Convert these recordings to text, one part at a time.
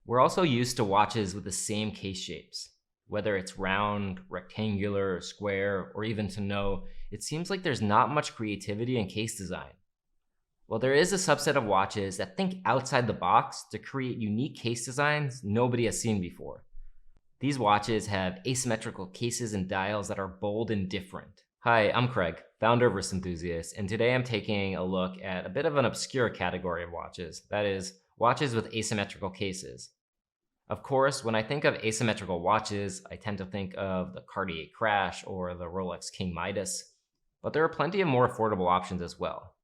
We're also used to watches with the same case shapes. Whether it's round, rectangular, square, or even tonneau, it seems like there's not much creativity in case design. Well, there is a subset of watches that think outside the box to create unique case designs nobody has seen before. These watches have asymmetrical cases and dials that are bold and different. Hi, I'm Craig, founder of Wrist Enthusiast, and today I'm taking a look at a bit of an obscure category of watches, that is, watches with asymmetrical cases. Of course, when I think of asymmetrical watches, I tend to think of the Cartier Crash or the Rolex King Midas, but there are plenty of more affordable options as well.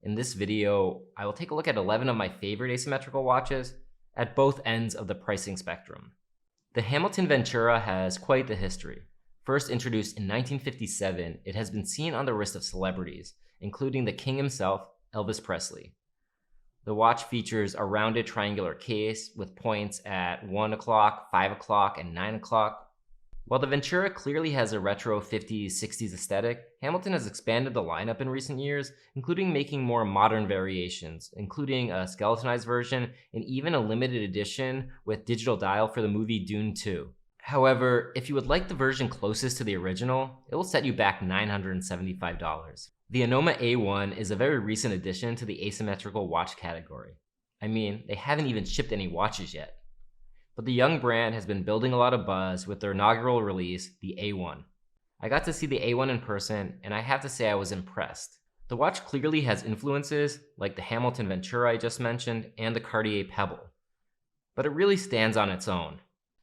In this video, I will take a look at 11 of my favorite asymmetrical watches at both ends of the pricing spectrum. The Hamilton Ventura has quite the history. First introduced in 1957, it has been seen on the wrist of celebrities, including the king himself, Elvis Presley. The watch features a rounded triangular case with points at 1 o'clock, 5 o'clock, and 9 o'clock. While the Ventura clearly has a retro 50s, 60s aesthetic, Hamilton has expanded the lineup in recent years, including making more modern variations, including a skeletonized version and even a limited edition with digital dial for the movie Dune 2. However, if you would like the version closest to the original, it will set you back $975. The Anoma A1 is a very recent addition to the asymmetrical watch category. I mean, they haven't even shipped any watches yet. But the young brand has been building a lot of buzz with their inaugural release, the A1. I got to see the A1 in person, and I have to say I was impressed. The watch clearly has influences like the Hamilton Ventura I just mentioned and the Cartier Pebble. But it really stands on its own.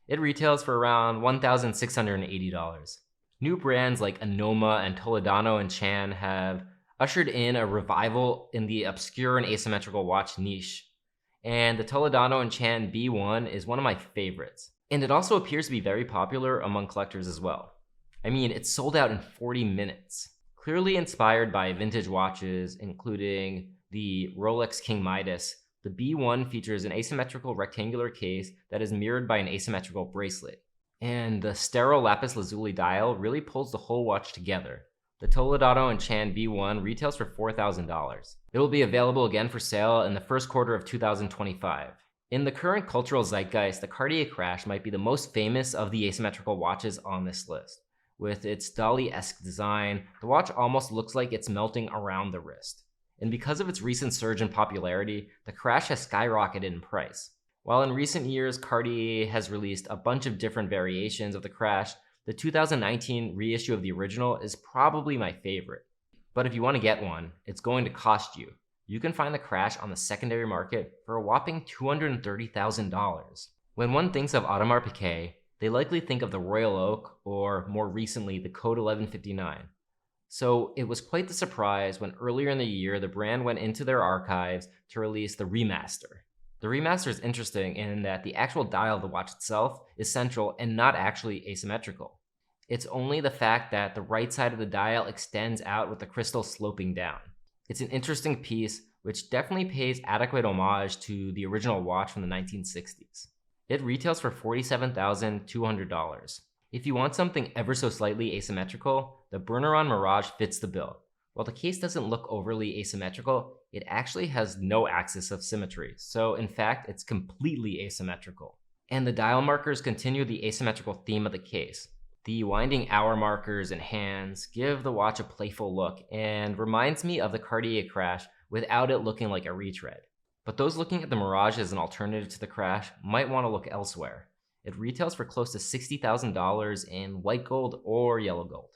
It retails for around $1,680. New brands like Anoma and Tondo Chan have ushered in a revival in the obscure and asymmetrical watch niche. And the Tondo Chan B1 is one of my favorites. And it also appears to be very popular among collectors as well. I mean, it sold out in 40 minutes. Clearly inspired by vintage watches, including the Rolex King Midas, the B1 features an asymmetrical rectangular case that is mirrored by an asymmetrical bracelet. And the sterile lapis lazuli dial really pulls the whole watch together. The Tondo Chan B1 retails for $4,000. It will be available again for sale in the first quarter of 2025. In the current cultural zeitgeist, the Cartier Crash might be the most famous of the asymmetrical watches on this list. With its dolly-esque design, the watch almost looks like it's melting around the wrist. And because of its recent surge in popularity, the Crash has skyrocketed in price. While in recent years, Cartier has released a bunch of different variations of the Crash, the 2019 reissue of the original is probably my favorite. But if you want to get one, it's going to cost you. You can find the Crash on the secondary market for a whopping $230,000. When one thinks of Audemars Piguet, they likely think of the Royal Oak, or more recently, the Code 1159. So it was quite the surprise when earlier in the year, the brand went into their archives to release the remaster. The remaster is interesting in that the actual dial of the watch itself is central and not actually asymmetrical. It's only the fact that the right side of the dial extends out with the crystal sloping down. It's an interesting piece which definitely pays adequate homage to the original watch from the 1960s. It retails for $47,200. If you want something ever so slightly asymmetrical, the Bollinger Mirage fits the bill. While the case doesn't look overly asymmetrical, it actually has no axis of symmetry, so in fact, it's completely asymmetrical. And the dial markers continue the asymmetrical theme of the case. The winding hour markers and hands give the watch a playful look and reminds me of the Cartier Crash without it looking like a retread. But those looking at the Mirage as an alternative to the Crash might want to look elsewhere. It retails for close to $60,000 in white gold or yellow gold.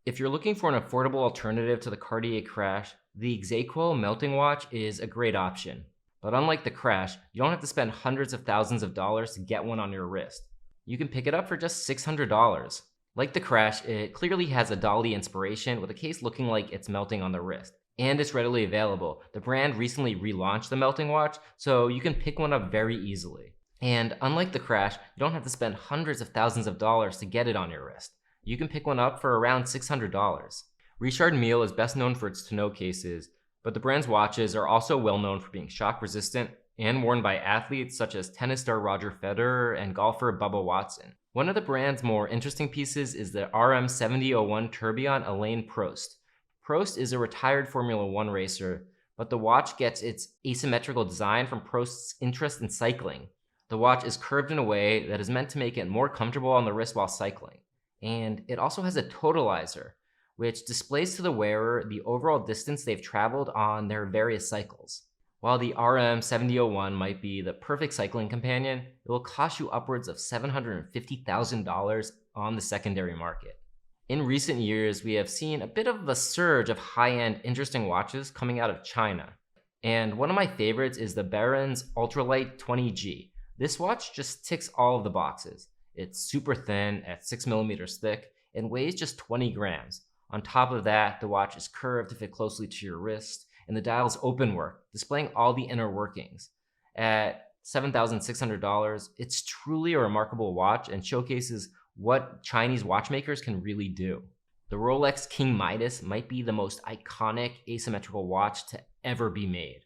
If you're looking for an affordable alternative to the Cartier Crash, the XQQ Melting watch is a great option. But unlike the Crash, you don't have to spend hundreds of thousands of dollars to get one on your wrist. You can pick it up for just $600. Like the Crash, it clearly has a dolly inspiration with a case looking like it's melting on the wrist. And it's readily available. The brand recently relaunched the melting watch, so you can pick one up very easily. And unlike the Crash, you don't have to spend hundreds of thousands of dollars to get it on your wrist. You can pick one up for around $600. Richard Mille is best known for its tonneau cases, but the brand's watches are also well known for being shock resistant and worn by athletes such as tennis star Roger Federer and golfer Bubba Watson. One of the brand's more interesting pieces is the RM7001 Tourbillon Alain Prost. Prost is a retired Formula One racer, but the watch gets its asymmetrical design from Prost's interest in cycling. The watch is curved in a way that is meant to make it more comfortable on the wrist while cycling. And it also has a totalizer, which displays to the wearer the overall distance they've traveled on their various cycles. While the RM7001 might be the perfect cycling companion, it will cost you upwards of $750,000 on the secondary market. In recent years, we have seen a bit of a surge of high-end interesting watches coming out of China. And one of my favorites is the Baron's Ultralite 20G. This watch just ticks all of the boxes. It's super thin at 6mm thick and weighs just 20 grams. On top of that, the watch is curved to fit closely to your wrist, and the dial is open work, displaying all the inner workings. At $7,600, it's truly a remarkable watch and showcases what Chinese watchmakers can really do. The Rolex King Midas might be the most iconic asymmetrical watch to ever be made.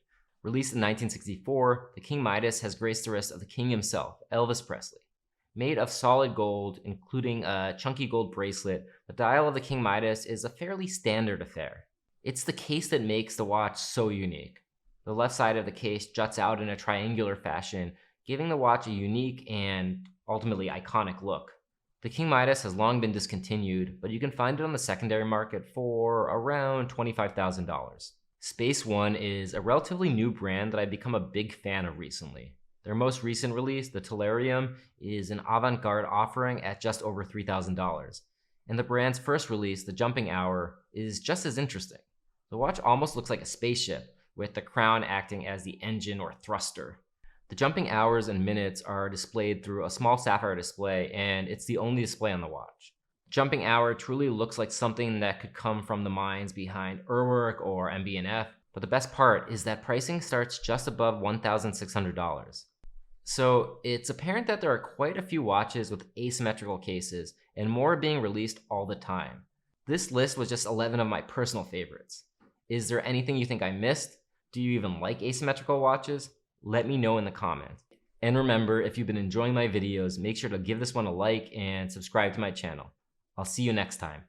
Released in 1964, the King Midas has graced the wrist of the king himself, Elvis Presley. Made of solid gold, including a chunky gold bracelet, the dial of the King Midas is a fairly standard affair. It's the case that makes the watch so unique. The left side of the case juts out in a triangular fashion, giving the watch a unique and ultimately iconic look. The King Midas has long been discontinued, but you can find it on the secondary market for around $25,000. Space One is a relatively new brand that I've become a big fan of recently. Their most recent release, the Tellurium, is an avant-garde offering at just over $3,000. And the brand's first release, the Jumping Hour, is just as interesting. The watch almost looks like a spaceship, with the crown acting as the engine or thruster. The jumping hours and minutes are displayed through a small sapphire display, and it's the only display on the watch. Jumping hour truly looks like something that could come from the minds behind Urwerk or MB&F, but the best part is that pricing starts just above $1,600. So it's apparent that there are quite a few watches with asymmetrical cases, and more are being released all the time. This list was just 11 of my personal favorites. Is there anything you think I missed? Do you even like asymmetrical watches? Let me know in the comments. And remember, if you've been enjoying my videos, make sure to give this one a like and subscribe to my channel. I'll see you next time.